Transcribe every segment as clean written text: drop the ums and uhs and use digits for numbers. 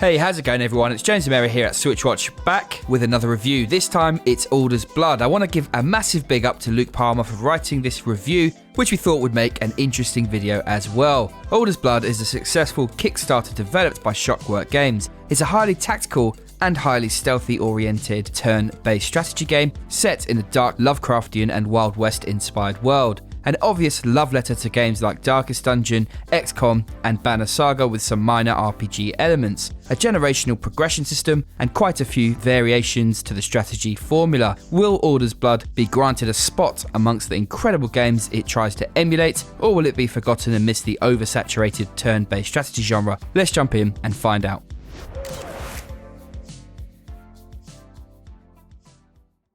Hey, how's it going everyone? It's James and Mary here at SwitchWatch, back with another review. This time it's Alder's Blood. I want to give a massive big up to Luke Palmer for writing this review, which we thought would make an interesting video as well. Alder's Blood is a successful Kickstarter developed by Shockwork Games. It's a highly tactical and highly stealthy-oriented turn-based strategy game set in a dark Lovecraftian and Wild West-inspired world. An obvious love letter to games like Darkest Dungeon, XCOM, and Banner Saga with some minor RPG elements, a generational progression system, and quite a few variations to the strategy formula. Will Alder's Blood be granted a spot amongst the incredible games it tries to emulate, or will it be forgotten and miss the oversaturated turn-based strategy genre? Let's jump in and find out.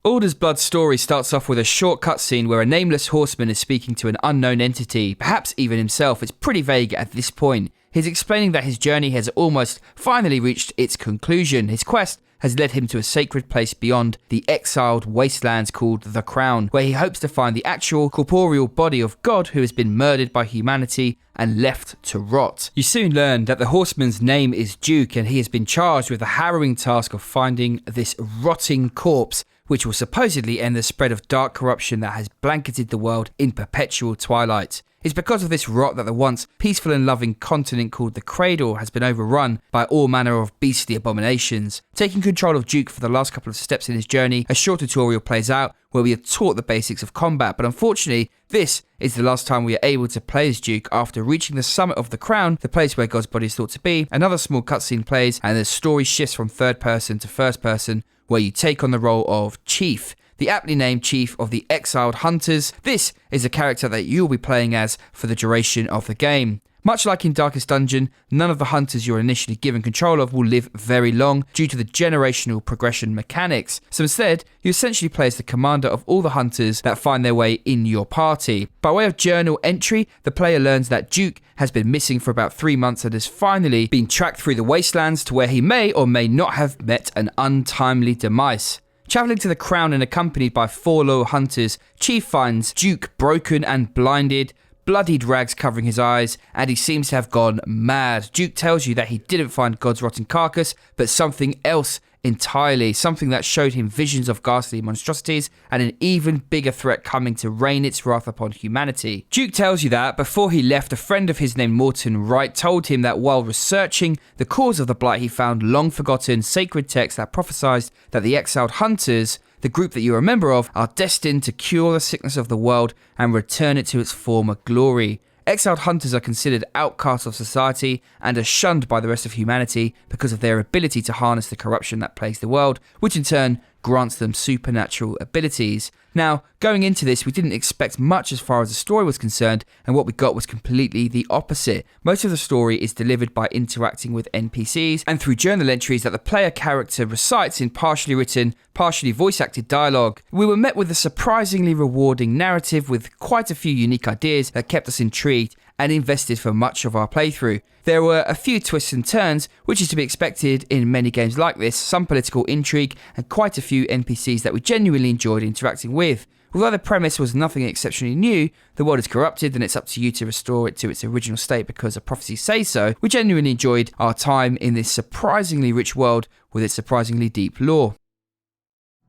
Alder's Blood's story starts off with a short cutscene where a nameless horseman is speaking to an unknown entity, perhaps even himself. It's pretty vague at this point. He's explaining that his journey has almost finally reached its conclusion. His quest has led him to a sacred place beyond the exiled wastelands called the Crown, where he hopes to find the actual corporeal body of God who has been murdered by humanity and left to rot. You soon learn that the horseman's name is Duke, and he has been charged with the harrowing task of finding this rotting corpse, which will supposedly end the spread of dark corruption that has blanketed the world in perpetual twilight. It's because of this rot that the once peaceful and loving continent called the Cradle has been overrun by all manner of beastly abominations. Taking control of Duke for the last couple of steps in his journey, a short tutorial plays out where we are taught the basics of combat, but unfortunately, this is the last time we are able to play as Duke. After reaching the summit of the Crown, the place where God's body is thought to be, another small cutscene plays and the story shifts from third person to first person, where you take on the role of Chief, the aptly named Chief of the Exiled Hunters. This is a character that you will be playing as for the duration of the game. Much like in Darkest Dungeon, none of the hunters you're initially given control of will live very long due to the generational progression mechanics. So instead, you essentially play as the commander of all the hunters that find their way in your party. By way of journal entry, the player learns that Duke has been missing for about 3 months and has finally been tracked through the wastelands to where he may or may not have met an untimely demise. Travelling to the Crown and accompanied by 4 loyal hunters, Chief finds Duke broken and blinded, bloodied rags covering his eyes, and he seems to have gone mad. Duke tells you that he didn't find God's rotten carcass, but something else entirely, something that showed him visions of ghastly monstrosities and an even bigger threat coming to rain its wrath upon humanity. Duke tells you that before he left, a friend of his named Morton Wright told him that while researching the cause of the blight, he found long forgotten sacred texts that prophesied that the exiled hunters, the group that you're a member of, are destined to cure the sickness of the world and return it to its former glory. Exiled hunters are considered outcasts of society and are shunned by the rest of humanity because of their ability to harness the corruption that plagues the world, which in turn grants them supernatural abilities. Now, going into this, we didn't expect much as far as the story was concerned, and what we got was completely the opposite. Most of the story is delivered by interacting with NPCs and through journal entries that the player character recites in partially written, partially voice-acted dialogue. We were met with a surprisingly rewarding narrative with quite a few unique ideas that kept us intrigued and invested for much of our playthrough. There were a few twists and turns, which is to be expected in many games like this, some political intrigue, and quite a few NPCs that we genuinely enjoyed interacting with. Although the premise was nothing exceptionally new, the world is corrupted and it's up to you to restore it to its original state because a prophecy says so, we genuinely enjoyed our time in this surprisingly rich world with its surprisingly deep lore.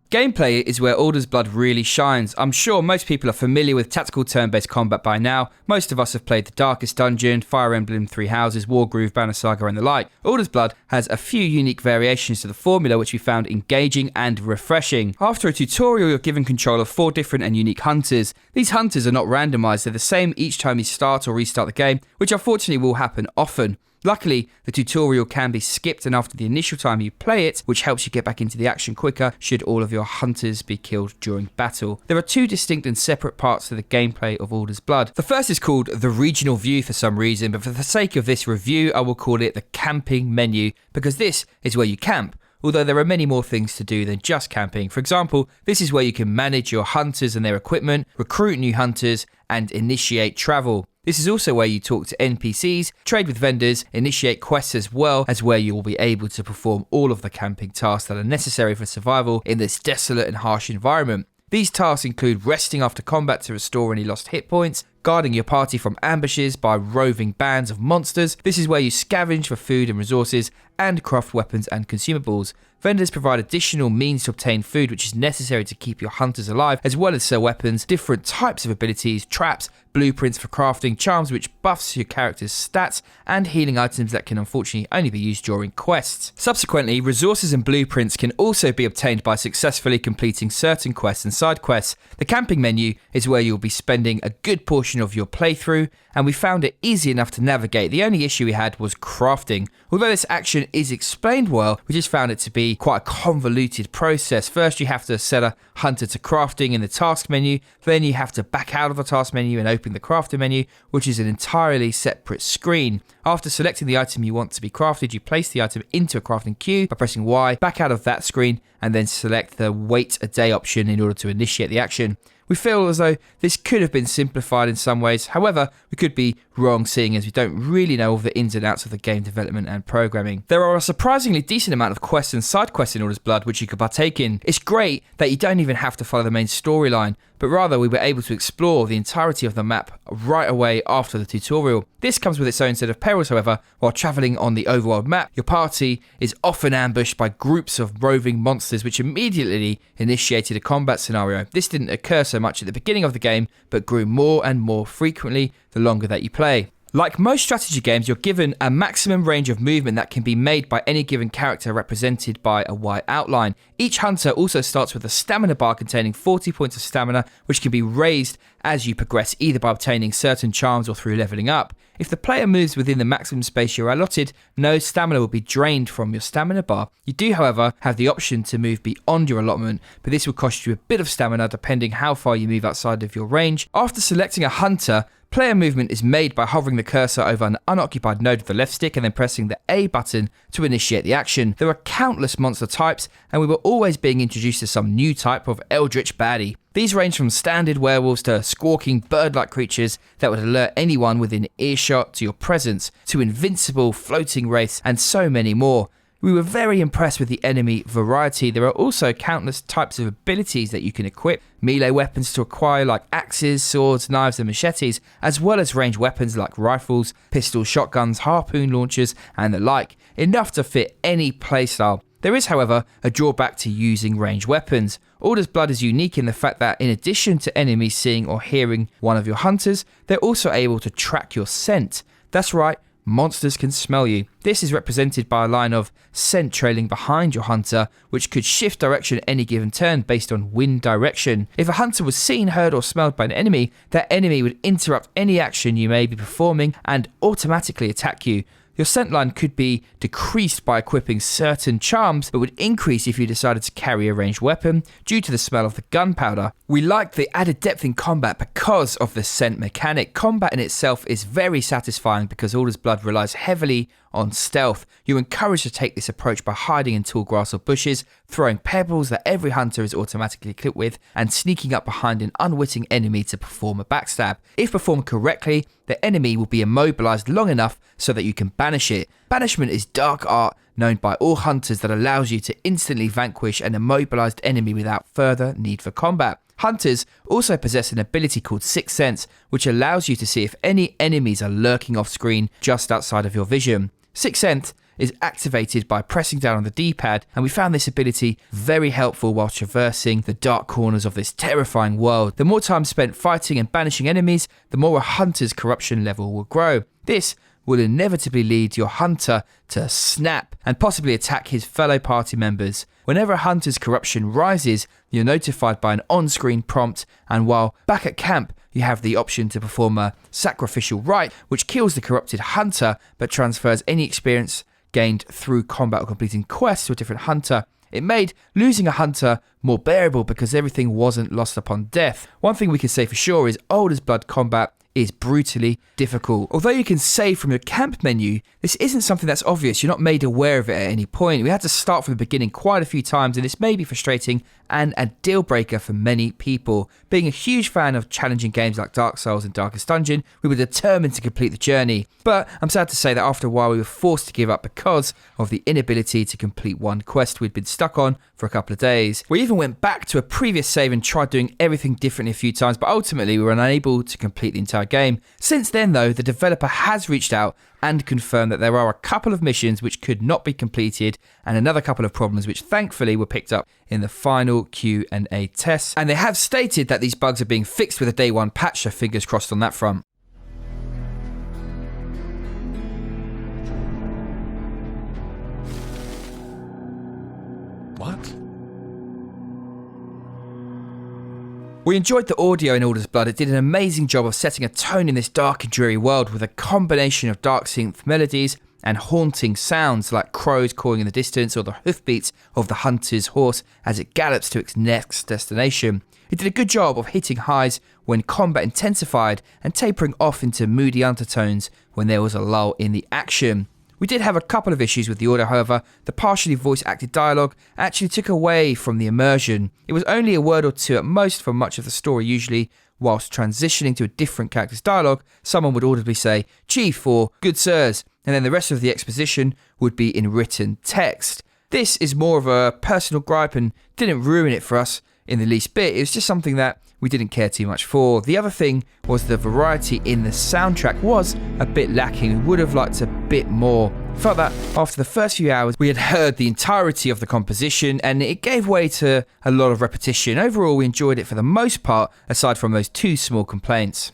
Gameplay is where Alder's Blood really shines. I'm sure most people are familiar with tactical turn-based combat by now. Most of us have played the Darkest Dungeon, Fire Emblem Three Houses, Wargroove, Banner Saga and the like. Alder's Blood has a few unique variations to the formula which we found engaging and refreshing. After a tutorial, you're given control of 4 different and unique hunters. These hunters are not randomized, they're the same each time you start or restart the game, which unfortunately will happen often. Luckily, the tutorial can be skipped, and after the initial time you play it, which helps you get back into the action quicker should all of your hunters be killed during battle. There are 2 distinct and separate parts to the gameplay of Alder's Blood. The first is called the regional view for some reason, but for the sake of this review, I will call it the camping menu, because this is where you camp. Although there are many more things to do than just camping. For example, this is where you can manage your hunters and their equipment, recruit new hunters, and initiate travel. This is also where you talk to NPCs, trade with vendors, initiate quests, as well as where you will be able to perform all of the camping tasks that are necessary for survival in this desolate and harsh environment. These tasks include resting after combat to restore any lost hit points, guarding your party from ambushes by roving bands of monsters. This is where you scavenge for food and resources, and craft weapons and consumables. Vendors provide additional means to obtain food which is necessary to keep your hunters alive, as well as sell weapons, different types of abilities, traps, blueprints for crafting, charms which buffs your character's stats, and healing items that can unfortunately only be used during quests. Subsequently, resources and blueprints can also be obtained by successfully completing certain quests and side quests. The camping menu is where you'll be spending a good portion of your playthrough, and we found it easy enough to navigate. The only issue we had was crafting. Although this action is explained well, we just found it to be quite a convoluted process. First, you have to set a hunter to crafting in the task menu, then you have to back out of the task menu and open the crafter menu, which is an entirely separate screen. After selecting the item you want to be crafted, you place the item into a crafting queue by pressing Y, back out of that screen, and then select the wait a day option in order to initiate the action. We feel as though this could have been simplified in some ways. However, we could be wrong, seeing as we don't really know all the ins and outs of the game development and programming. There are a surprisingly decent amount of quests and side quests in Alder's Blood which you could partake in. It's great that you don't even have to follow the main storyline, but rather we were able to explore the entirety of the map right away after the tutorial. This comes with its own set of perils, however. While travelling on the overworld map, your party is often ambushed by groups of roving monsters which immediately initiated a combat scenario. This didn't occur so much at the beginning of the game, but grew more and more frequently the longer that you play. Like most strategy games, you're given a maximum range of movement that can be made by any given character represented by a white outline. Each hunter also starts with a stamina bar containing 40 points of stamina, which can be raised as you progress, either by obtaining certain charms or through leveling up. If the player moves within the maximum space you're allotted, no stamina will be drained from your stamina bar. You do, however, have the option to move beyond your allotment, but this will cost you a bit of stamina depending how far you move outside of your range. After selecting a hunter, player movement is made by hovering the cursor over an unoccupied node with the left stick and then pressing the A button to initiate the action. There are countless monster types, and we were always being introduced to some new type of eldritch baddie. These range from standard werewolves to squawking bird-like creatures that would alert anyone within earshot to your presence, to invincible floating wraiths, and so many more. We were very impressed with the enemy variety. There are also countless types of abilities that you can equip, melee weapons to acquire like axes, swords, knives and machetes, as well as ranged weapons like rifles, pistols, shotguns, harpoon launchers and the like, enough to fit any playstyle. There is, however, a drawback to using ranged weapons. Alder's Blood is unique in the fact that in addition to enemies seeing or hearing one of your hunters, they're also able to track your scent. That's right, monsters can smell you. This is represented by a line of scent trailing behind your hunter, which could shift direction at any given turn based on wind direction. If a hunter was seen, heard or smelled by an enemy, that enemy would interrupt any action you may be performing and automatically attack you. Your scent line could be decreased by equipping certain charms, but would increase if you decided to carry a ranged weapon due to the smell of the gunpowder. We like the added depth in combat because of the scent mechanic. Combat in itself is very satisfying because Alder's Blood relies heavily on stealth. You're encouraged to take this approach by hiding in tall grass or bushes, throwing pebbles that every hunter is automatically equipped with, and sneaking up behind an unwitting enemy to perform a backstab. If performed correctly, the enemy will be immobilized long enough so that you can banish it. Banishment is dark art known by all hunters that allows you to instantly vanquish an immobilized enemy without further need for combat. Hunters also possess an ability called Sixth Sense, which allows you to see if any enemies are lurking off screen just outside of your vision. Sixth Sense is activated by pressing down on the D-pad, and we found this ability very helpful while traversing the dark corners of this terrifying world. The more time spent fighting and banishing enemies, the more a hunter's corruption level will grow. This will inevitably lead your hunter to snap and possibly attack his fellow party members. Whenever a hunter's corruption rises, you're notified by an on-screen prompt, and while back at camp, you have the option to perform a sacrificial rite, which kills the corrupted hunter, but transfers any experience gained through combat or completing quests to a different hunter. It made losing a hunter more bearable because everything wasn't lost upon death. One thing we can say for sure is Alder's Blood combat is brutally difficult. Although you can save from your camp menu, this isn't something that's obvious. You're not made aware of it at any point. We had to start from the beginning quite a few times, and this may be frustrating and a deal breaker for many people. Being a huge fan of challenging games like Dark Souls and Darkest Dungeon, we were determined to complete the journey. But I'm sad to say that after a while we were forced to give up because of the inability to complete one quest we'd been stuck on for a couple of days. We even went back to a previous save and tried doing everything differently a few times, but ultimately we were unable to complete the entire game. Since then though, the developer has reached out and confirmed that there are a couple of missions which could not be completed and another couple of problems which thankfully were picked up in the final Q&A tests. And they have stated that these bugs are being fixed with a day one patch, so fingers crossed on that front. What? We enjoyed the audio in Alder's Blood. It did an amazing job of setting a tone in this dark and dreary world with a combination of dark synth melodies and haunting sounds like crows cawing in the distance or the hoofbeats of the hunter's horse as it gallops to its next destination. It did a good job of hitting highs when combat intensified and tapering off into moody undertones when there was a lull in the action. We did have a couple of issues with the audio, however. The partially voice-acted dialogue actually took away from the immersion. It was only a word or two at most for much of the story. Usually, whilst transitioning to a different character's dialogue, someone would audibly say, "Chief," or "Good sirs," and then the rest of the exposition would be in written text. This is more of a personal gripe and didn't ruin it for us in the least bit. It was just something that we didn't care too much for. The other thing was the variety in the soundtrack was a bit lacking. We would have liked a bit more. Felt that after the first few hours we had heard the entirety of the composition and it gave way to a lot of repetition. Overall we enjoyed it for the most part, aside from those two small complaints.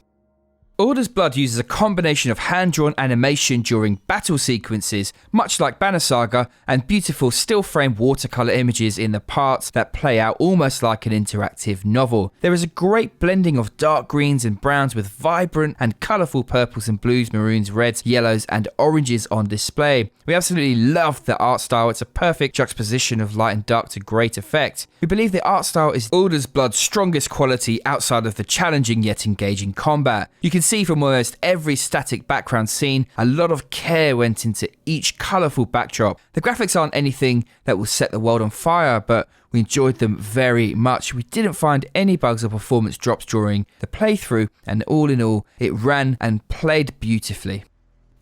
Alder's Blood uses a combination of hand-drawn animation during battle sequences, much like Banner Saga, and beautiful still-frame watercolour images in the parts that play out almost like an interactive novel. There is a great blending of dark greens and browns with vibrant and colourful purples and blues, maroons, reds, yellows and oranges on display. We absolutely loved the art style. It's a perfect juxtaposition of light and dark to great effect. We believe the art style is Alder's Blood's strongest quality outside of the challenging yet engaging combat. You can see from almost every static background scene, a lot of care went into each colourful backdrop. The graphics aren't anything that will set the world on fire, but we enjoyed them very much. We didn't find any bugs or performance drops during the playthrough, and all in all, it ran and played beautifully.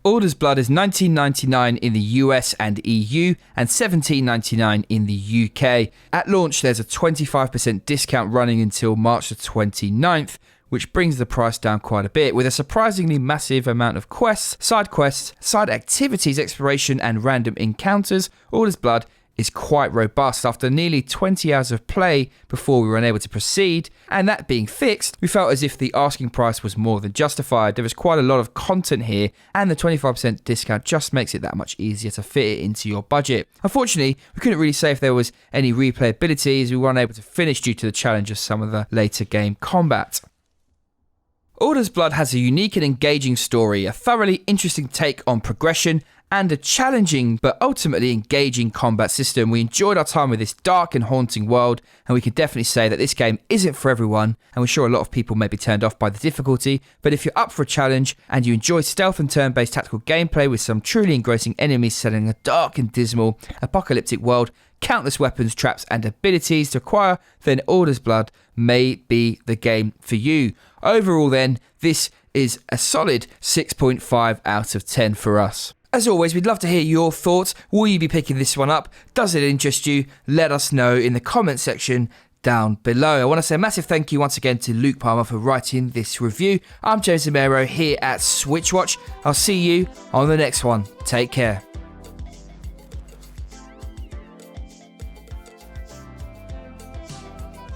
Alder's Blood is $19.99 in the US and EU and $17.99 in the UK. At launch, there's a 25% discount running until March the 29th, which brings the price down quite a bit, with a surprisingly massive amount of quests, side activities, exploration and random encounters. Alder's Blood is quite robust. After nearly 20 hours of play before we were unable to proceed, and that being fixed, we felt as if the asking price was more than justified. There was quite a lot of content here, and the 25% discount just makes it that much easier to fit it into your budget. Unfortunately, we couldn't really say if there was any replayability, as we were unable to finish due to the challenge of some of the later game combat. Alder's Blood has a unique and engaging story, a thoroughly interesting take on progression, and a challenging but ultimately engaging combat system. We enjoyed our time with this dark and haunting world, and we can definitely say that this game isn't for everyone, and we're sure a lot of people may be turned off by the difficulty, but if you're up for a challenge and you enjoy stealth and turn-based tactical gameplay with some truly engrossing enemies set in a dark and dismal apocalyptic world, countless weapons, traps and abilities to acquire, then Alder's Blood may be the game for you. Overall then, this is a solid 6.5 out of 10 for us. As always, we'd love to hear your thoughts. Will you be picking this one up? Does it interest you? Let us know in the comment section down below. I want to say a massive thank you once again to Luke Palmer for writing this review. I'm James Zamero here at SwitchWatch. I'll see you on the next one. Take care.